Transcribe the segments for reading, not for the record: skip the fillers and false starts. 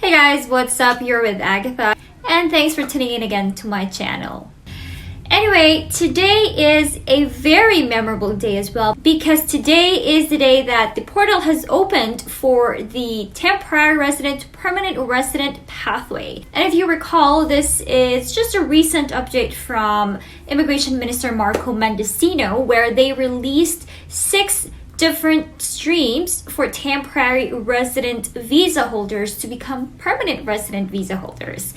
Hey guys, what's up? You're with Agatha, and thanks for tuning in again to my channel. Anyway, today is a very memorable day as well because today is the day that the portal has opened for the temporary resident to permanent resident pathway. And if you recall, this is just a recent update from Immigration Minister Marco Mendocino, where they released 6 different streams for temporary resident visa holders to become permanent resident visa holders.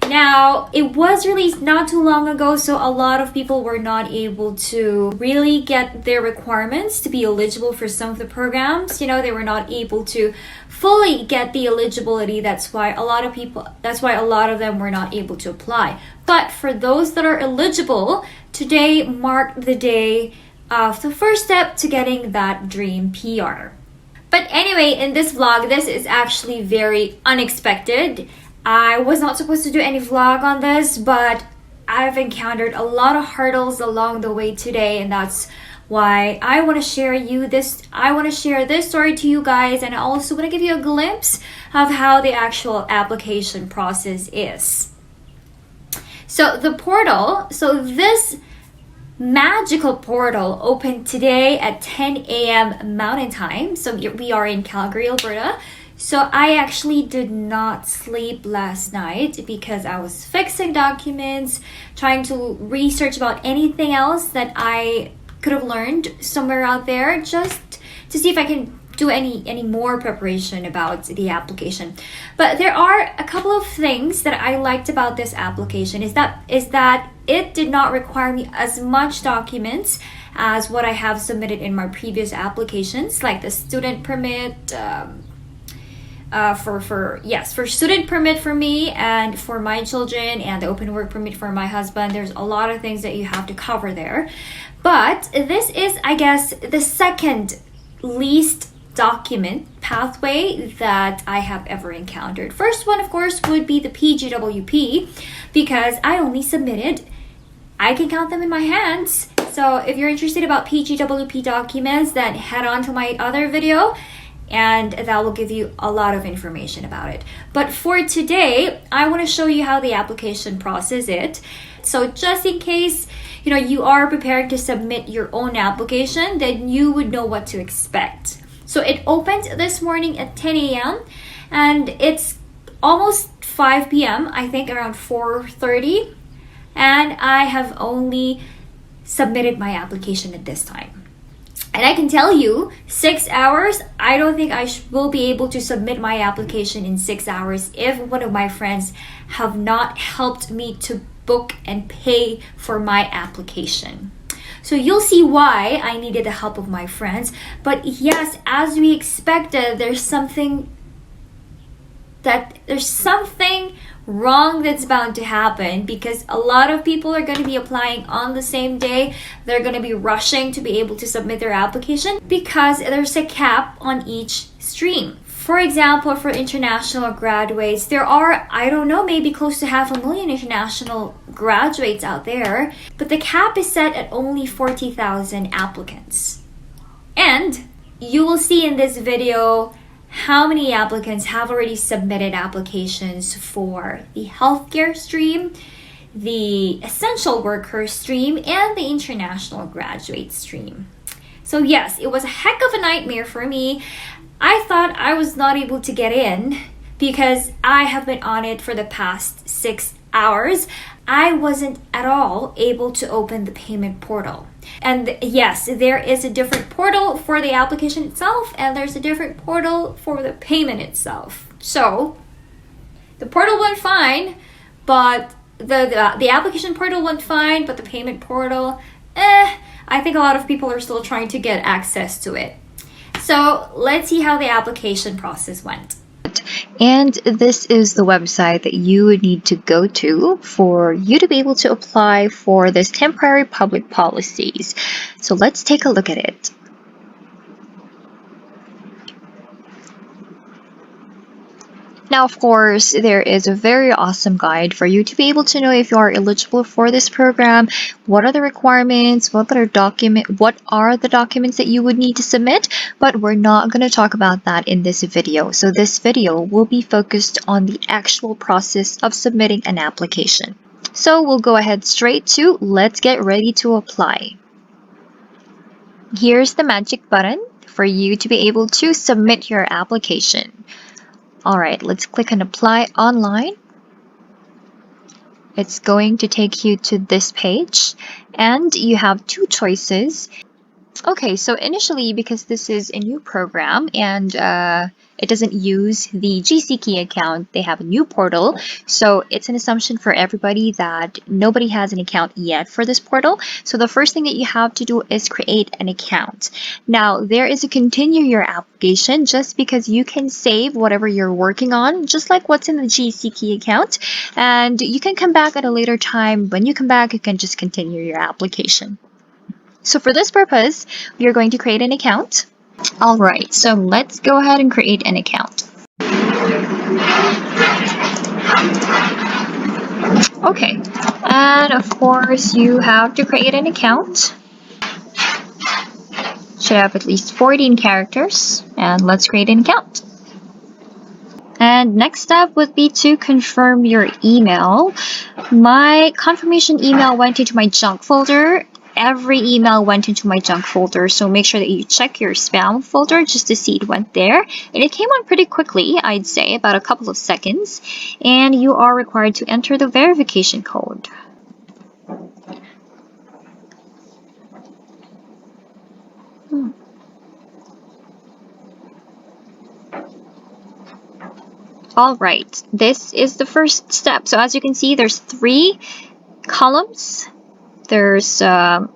Now, it was released not too long ago, so a lot of people were not able to really get their requirements to be eligible for some of the programs. You know, they were not able to fully get the eligibility. That's why a lot of them were not able to apply. But for those that are eligible, today marked the day of the first step to getting that dream PR. But anyway, in this vlog, this is actually very unexpected. I was not supposed to do any vlog on this, but I've encountered a lot of hurdles along the way today, and that's why I want to share this story to you guys, and I also want to give you a glimpse of how the actual application process is. So this magical portal opened today at 10 a.m. Mountain Time. So we are in Calgary, Alberta. So I actually did not sleep last night because I was fixing documents, trying to research about anything else that I could have learned somewhere out there, just to see if I can do any more preparation about the application. But there are a couple of things that I liked about this application is that it did not require me as much documents as what I have submitted in my previous applications, like the student permit, for student permit for me and for my children, and the open work permit for my husband. There's a lot of things that you have to cover there. But this is, I guess, the second least document pathway that I have ever encountered. First one, of course, would be the PGWP, because I only submitted, I can count them in my hands. So if you're interested about PGWP documents, then head on to my other video, and that will give you a lot of information about it. But for today, I want to show you how the application process is. So just in case, you are preparing to submit your own application, then you would know what to expect. So it opened this morning at 10 a.m. and it's almost 5 p.m., I think around 4:30. And I have only submitted my application at this time. And I can tell you, 6 hours, I don't think I will be able to submit my application in 6 hours if one of my friends have not helped me to book and pay for my application. So you'll see why I needed the help of my friends. But yes, as we expected, there's something wrong that's bound to happen, because a lot of people are going to be applying on the same day. They're going to be rushing to be able to submit their application because there's a cap on each stream. For example, for international graduates, there are, I don't know, maybe close to 500,000 international graduates out there, but the cap is set at only 40,000 applicants. And you will see in this video how many applicants have already submitted applications for the healthcare stream, the essential worker stream, and the international graduate stream. So yes, it was a heck of a nightmare for me. I thought I was not able to get in because I have been on it for the past 6 hours. I wasn't at all able to open the payment portal. And yes, there is a different portal for the application itself, and there's a different portal for the payment itself. So the portal went fine, but the application portal went fine, but the payment portal, I think a lot of people are still trying to get access to it. So let's see how the application process went. And this is the website that you would need to go to for you to be able to apply for this temporary public policies. So let's take a look at it. Now, of course, there is a very awesome guide for you to be able to know if you are eligible for this program, what are the requirements, what are the documents that you would need to submit, but we're not going to talk about that in this video. So this video will be focused on the actual process of submitting an application. So we'll go ahead straight to let's get ready to apply. Here's the magic button for you to be able to submit your application. Alright, let's click on Apply Online. It's going to take you to this page, and you have two choices. Okay, so initially, because this is a new program and it doesn't use the GCK account, they have a new portal. So it's an assumption for everybody that nobody has an account yet for this portal. So the first thing that you have to do is create an account. Now, there is a continue your application just because you can save whatever you're working on, just like what's in the GCK account. And you can come back at a later time. When you come back, you can just continue your application. So for this purpose, we are going to create an account. All right, so let's go ahead and create an account. Okay, and of course you have to create an account. Should have at least 14 characters, and let's create an account. And next step would be to confirm your email. My confirmation email went into my junk folder. Every email went into my junk folder, so make sure that you check your spam folder just to see it went there. And it came on pretty quickly, I'd say, about a couple of seconds. And you are required to enter the verification code. All right, this is the first step. So as you can see, there's 3 columns. There's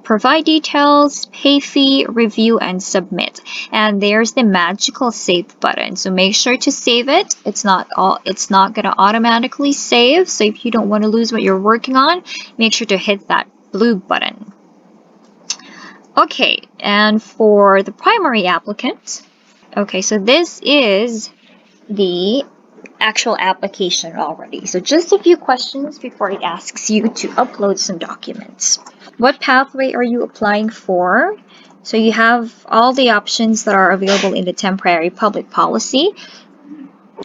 provide details, pay fee, review, and submit. And there's the magical save button. So make sure to save it. It's not gonna automatically save. So if you don't want to lose what you're working on, make sure to hit that blue button. Okay, and for the primary applicant, okay, so this is the actual application already. So just a few questions before it asks you to upload some documents. What pathway are you applying for? So you have all the options that are available in the temporary public policy.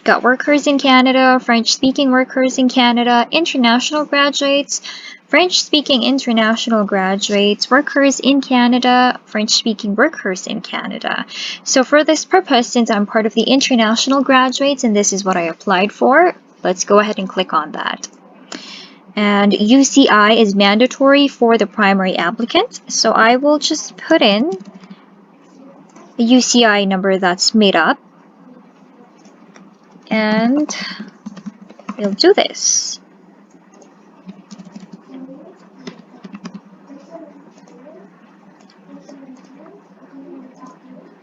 Got workers in Canada, French-speaking workers in Canada, international graduates, French-speaking international graduates, workers in Canada, French-speaking workers in Canada. So for this purpose, since I'm part of the international graduates and this is what I applied for, let's go ahead and click on that. And UCI is mandatory for the primary applicant. So I will just put in a UCI number that's made up. And we'll do this.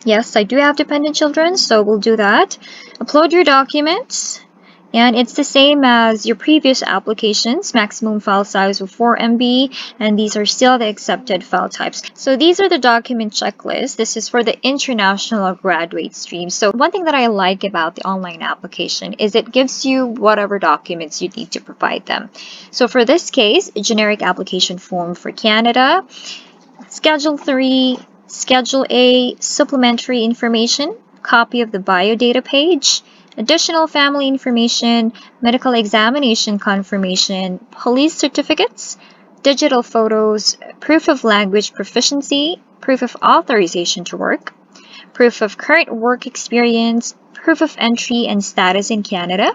Yes, I do have dependent children, so we'll do that. Upload your documents, and it's the same as your previous applications, maximum file size of 4 MB, and these are still the accepted file types. So these are the document checklists. This is for the international graduate stream. So one thing that I like about the online application is it gives you whatever documents you need to provide them. So for this case, a generic application form for Canada, Schedule 3, Schedule A, supplementary information, copy of the biodata page, additional family information, medical examination confirmation, police certificates, digital photos, proof of language proficiency, proof of authorization to work, proof of current work experience, proof of entry and status in Canada,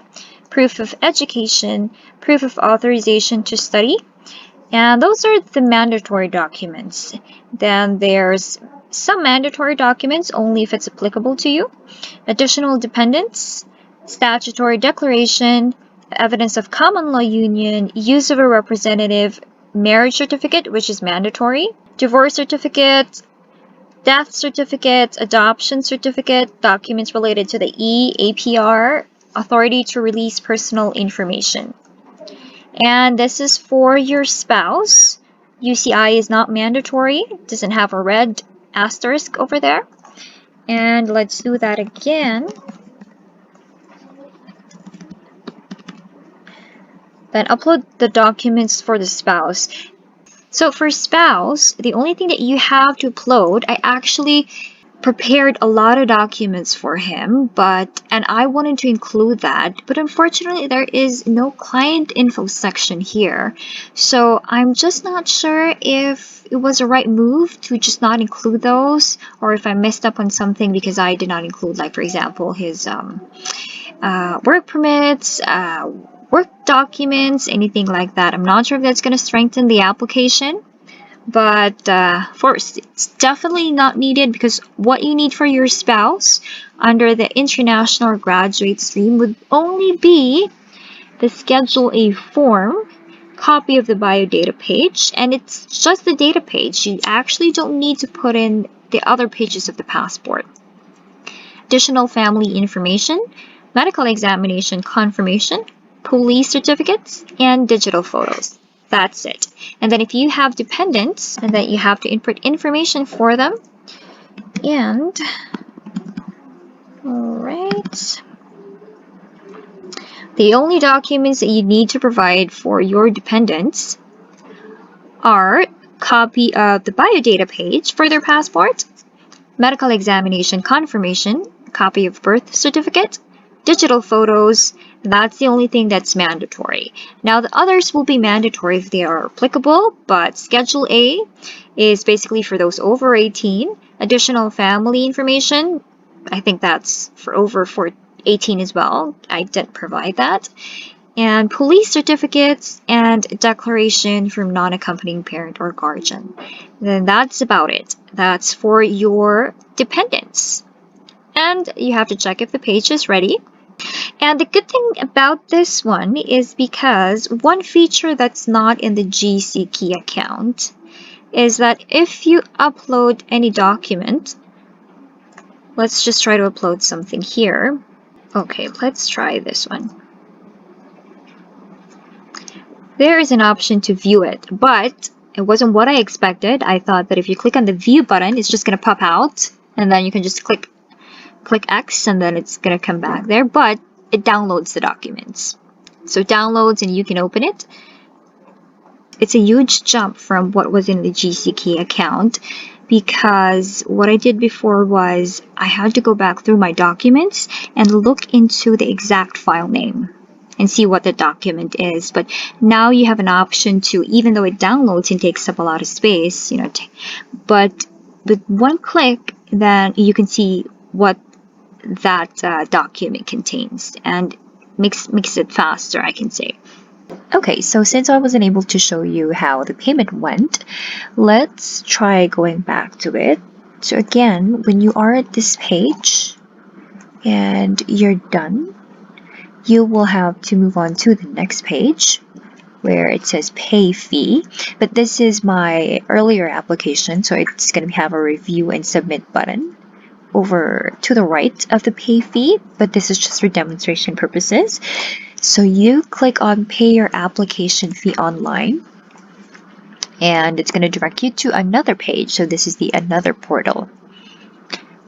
proof of education, proof of authorization to study. And those are the mandatory documents. Then there's some mandatory documents only if it's applicable to you. Additional dependents, statutory declaration, evidence of common law union, use of a representative, marriage certificate, which is mandatory, divorce certificate, death certificate, adoption certificate, documents related to the EAPR, authority to release personal information. And this is for your spouse. UCI is not mandatory. It doesn't have a red asterisk over there. And let's do that again. Then upload the documents for the spouse. So for spouse, the only thing that you have to upload, I actually prepared a lot of documents for him, and I wanted to include that, but unfortunately there is no client info section here. So I'm just not sure if it was a right move to just not include those, or if I messed up on something because I did not include, like for example, his work permits, work documents, anything like that. I'm not sure if that's going to strengthen the application. But first, it's definitely not needed, because what you need for your spouse under the international or graduate stream would only be the Schedule A form, copy of the biodata page, and it's just the data page. You actually don't need to put in the other pages of the passport. Additional family information, medical examination confirmation, police certificates, and digital photos. That's it. And then if you have dependents, and then you have to input information for them. And all right, the only documents that you need to provide for your dependents are copy of the biodata page for their passport, medical examination confirmation, copy of birth certificate, digital photos. That's the only thing that's mandatory. Now the others will be mandatory if they are applicable, but Schedule A is basically for those over 18. Additional family information, I think that's for over 18 as well. I didn't provide that. And police certificates and declaration from non-accompanying parent or guardian. Then that's about it. That's for your dependents. And you have to check if the page is ready. And the good thing about this one is because one feature that's not in the GC Key account is that if you upload any document, let's just try to upload something here. Okay, let's try this one. There is an option to view it, but it wasn't what I expected. I thought that if you click on the view button, it's just going to pop out, and then you can just click X, and then it's going to come back there, but it downloads the documents. So it downloads and you can open it. It's a huge jump from what was in the GC Key account, because what I did before was I had to go back through my documents and look into the exact file name and see what the document is. But now you have an option to, even though it downloads and takes up a lot of space, but with one click, then you can see what that document contains, and makes it faster, I can say. Okay, so since I wasn't able to show you how the payment went, let's try going back to it. So again, when you are at this page and you're done, you will have to move on to the next page where it says pay fee. But this is my earlier application, so it's going to have a review and submit button over to the right of the pay fee, but this is just for demonstration purposes. So you click on pay your application fee online, and it's going to direct you to another page. So this is the another portal.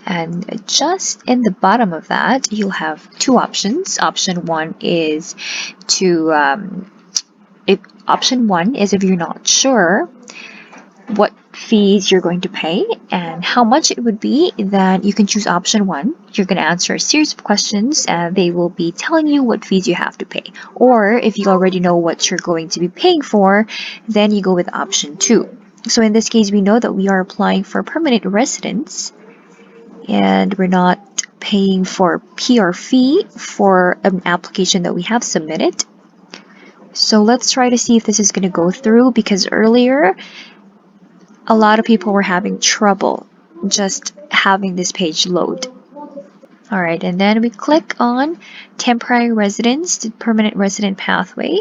And just in the bottom of that, you'll have two options. Option one is if you're not sure what fees you're going to pay and how much it would be, then you can choose option one. You're going to answer a series of questions and they will be telling you what fees you have to pay. Or if you already know what you're going to be paying for, then you go with option two. So in this case, we know that we are applying for permanent residence and we're not paying for PR fee for an application that we have submitted. So let's try to see if this is going to go through, because earlier a lot of people were having trouble just having this page load. Alright, and then we click on temporary residence to permanent resident pathway.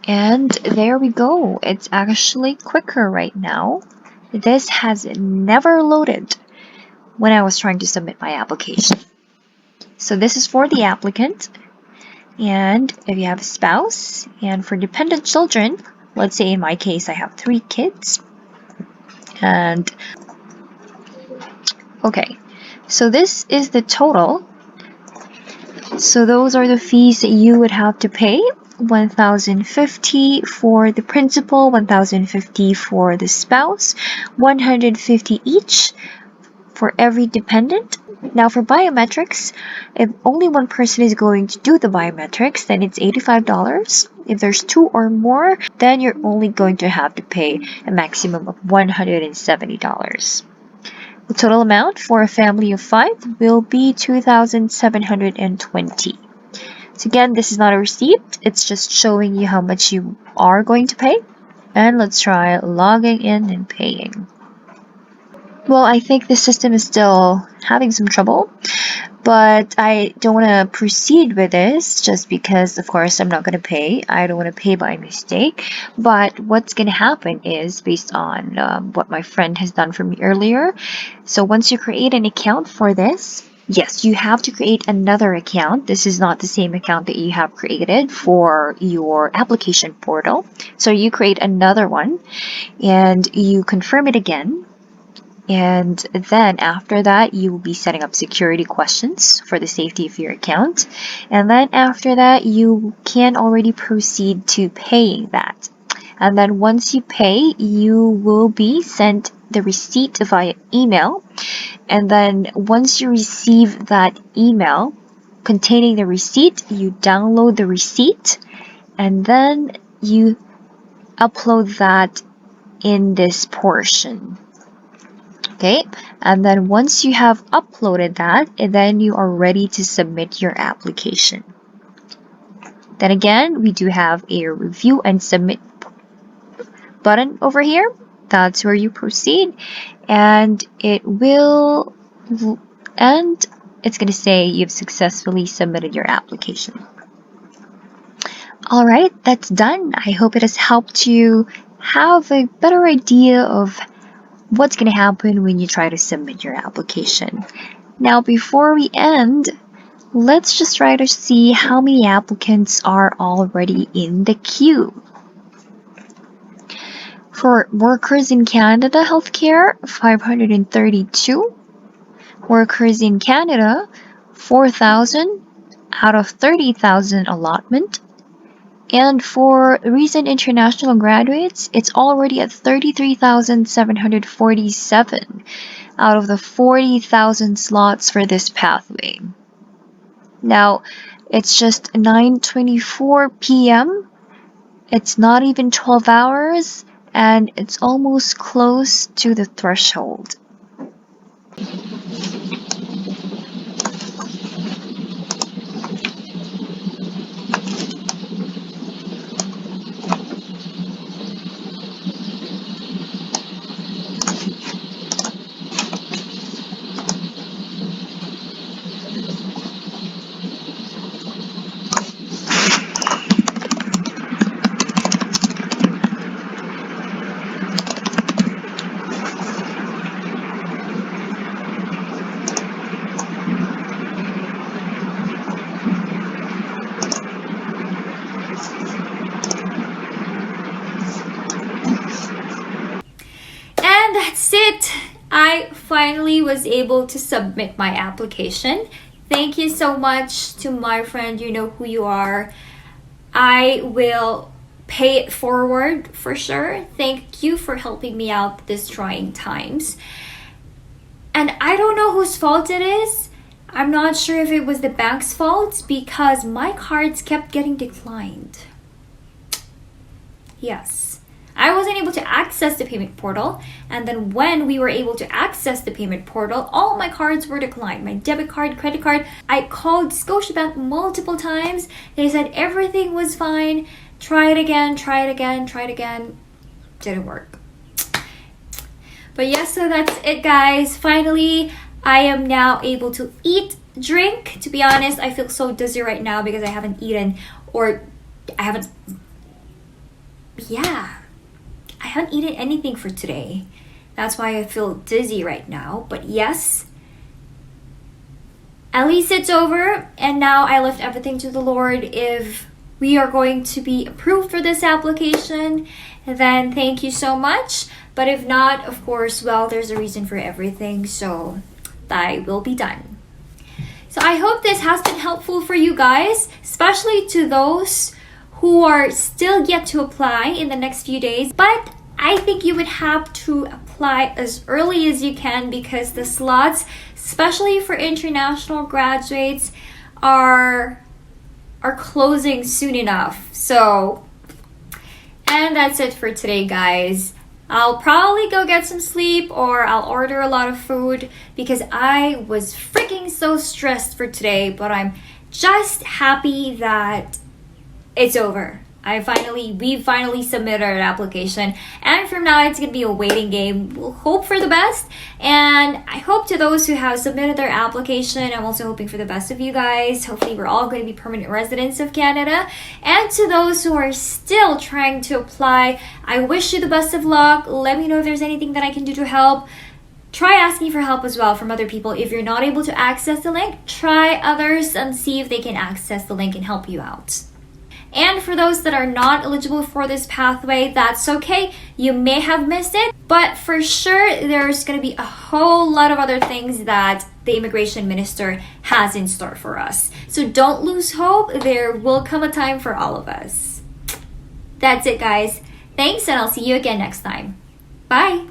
And there we go. It's actually quicker right now. This has never loaded when I was trying to submit my application. So this is for the applicant. And if you have a spouse, and for dependent children, let's say in my case I have 3 kids. And okay, so this is the total So those are the fees that you would have to pay. $1,050 for the principal, $1,050 for the spouse, $150 each for every dependent. Now for biometrics, if only one person is going to do the biometrics, then it's $85. If there's two or more, then you're only going to have to pay a maximum of $170. The total amount for a family of 5 will be $2,720. So again, this is not a receipt, it's just showing you how much you are going to pay. And let's try logging in and paying. Well, I think the system is still having some trouble, but I don't want to proceed with this just because, of course, I'm not going to pay. I don't want to pay by mistake. But what's going to happen is based on what my friend has done for me earlier. So once you create an account for this, yes, you have to create another account. This is not the same account that you have created for your application portal. So you create another one and you confirm it again. And then after that, you will be setting up security questions for the safety of your account. And then after that, you can already proceed to paying that. And then once you pay, you will be sent the receipt via email. And then once you receive that email containing the receipt, you download the receipt and then you upload that in this portion. Okay, and then once you have uploaded that, then you are ready to submit your application. Then again, we do have a review and submit button over here. That's where you proceed, and it's going to say you've successfully submitted your application. All right, that's done. I hope it has helped you have a better idea of what's going to happen when you try to submit your application. Now, before we end, let's just try to see how many applicants are already in the queue. For workers in Canada healthcare, 532. Workers in Canada, 4,000 out of 30,000 allotment. And for recent international graduates, it's already at 33,747 out of the 40,000 slots for this pathway. Now, it's just 9:24 p.m. It's not even 12 hours, and it's almost close to the threshold. That's it. I finally was able to submit my application. Thank you so much to my friend. You know who you are. I will pay it forward for sure. Thank you for helping me out this trying times. And I don't know whose fault it is. I'm not sure if it was the bank's fault because my cards kept getting declined. Yes. I wasn't able to access the payment portal, and then when we were able to access the payment portal, all my cards were declined. My debit card, credit card. I called Scotiabank multiple times. They said everything was fine. Try it again, try it again, try it again. Didn't work. But yes, so that's it, guys. Finally, I am now able to eat, drink. To be honest, I feel so dizzy right now because I haven't eaten I haven't eaten anything for today. That's why I feel dizzy right now. But yes, at least it's over. And now I left everything to the Lord. If we are going to be approved for this application, then thank you so much. But if not, of course, well, there's a reason for everything. So I will be done. So I hope this has been helpful for you guys, especially to those who are still yet to apply in the next few days. But I think you would have to apply as early as you can because the slots, especially for international graduates, are closing soon enough. So, and that's it for today, guys. I'll probably go get some sleep or I'll order a lot of food because I was freaking so stressed for today, but I'm just happy that it's over. We finally submitted our application, and from now it's gonna be a waiting game. We'll hope for the best, and I hope to those who have submitted their application, I'm also hoping for the best of you guys. Hopefully we're all going to be permanent residents of Canada. And to those who are still trying to apply, I wish you the best of luck. Let me know if there's anything that I can do to help. Try asking for help as well from other people. If you're not able to access the link, try others and see if they can access the link and help you out. And for those that are not eligible for this pathway, that's okay. You may have missed it, but for sure there's going to be a whole lot of other things that the immigration minister has in store for us. So don't lose hope. There will come a time for all of us. That's it, guys. Thanks, and I'll see you again next time. Bye.